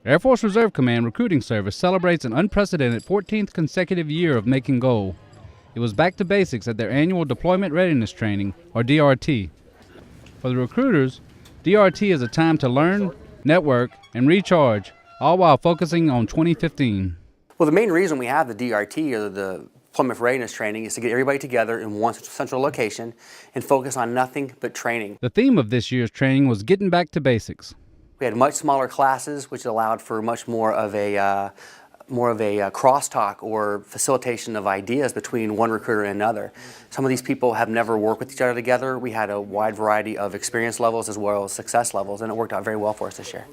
Air Force Reserve Command Recruiting Service celebrates an unprecedented 14th consecutive year of making goal. It was back to basics at their annual Deployment Readiness Training, or DRT. For the recruiters, DRT is a time to learn, network, and recharge, all while focusing on 2015. Well, the main reason we have the DRT, or the Deployment Readiness Training, is to get everybody together in one central location and focus on nothing but training. The theme of this year's training was getting back to basics. We had much smaller classes, which allowed for much more of a crosstalk or facilitation of ideas between one recruiter and another. Some of these people have never worked with each other together. We had a wide variety of experience levels as well as success levels, and it worked out very well for us this year.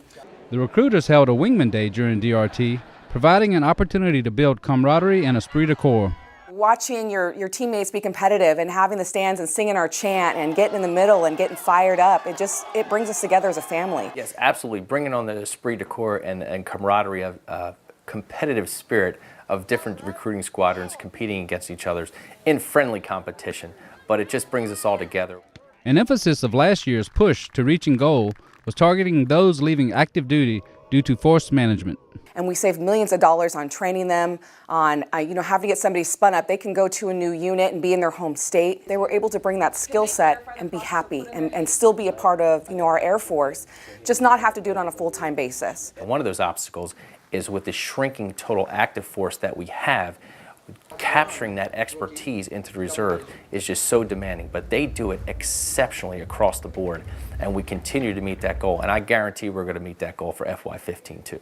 The recruiters held a Wingman Day during DRT, providing an opportunity to build camaraderie and esprit de corps. Watching your teammates be competitive and having the stands and singing our chant and getting in the middle and getting fired up, it brings us together as a family. Yes, absolutely. Bringing on the esprit de corps and camaraderie of competitive spirit of different recruiting squadrons competing against each other in friendly competition, but it just brings us all together. An emphasis of last year's push to reaching goal was targeting those leaving active duty due to force management. And we saved millions of dollars on training them, on having to get somebody spun up. They can go to a new unit and be in their home state. They were able to bring that skill set and be happy and still be a part of our Air Force, just not have to do it on a full-time basis. One of those obstacles is with the shrinking total active force that we have, capturing that expertise into the reserve is just so demanding, but they do it exceptionally across the board, and we continue to meet that goal, and I guarantee we're going to meet that goal for FY15 too.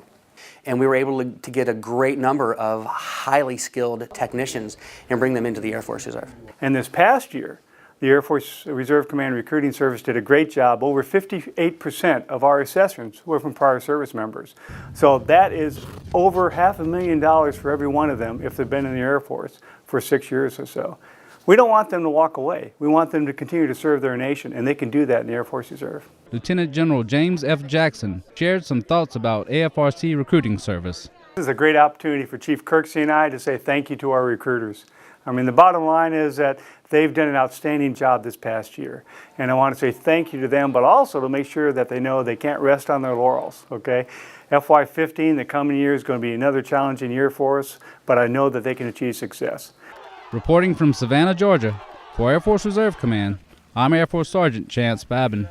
And we were able to get a great number of highly skilled technicians and bring them into the Air Force Reserve. And this past year, the Air Force Reserve Command Recruiting Service did a great job. Over 58% of our assessments were from prior service members. So that is over $500,000 for every one of them if they've been in the Air Force for 6 years or so. We don't want them to walk away. We want them to continue to serve their nation, and they can do that in the Air Force Reserve. Lieutenant General James F. Jackson shared some thoughts about AFRC Recruiting Service. This is a great opportunity for Chief Kirksey and I to say thank you to our recruiters. I mean, the bottom line is that they've done an outstanding job this past year. And I want to say thank you to them, but also to make sure that they know they can't rest on their laurels, okay? FY15, the coming year, is going to be another challenging year for us, but I know that they can achieve success. Reporting from Savannah, Georgia, for Air Force Reserve Command, I'm Air Force Sergeant Chance Babin.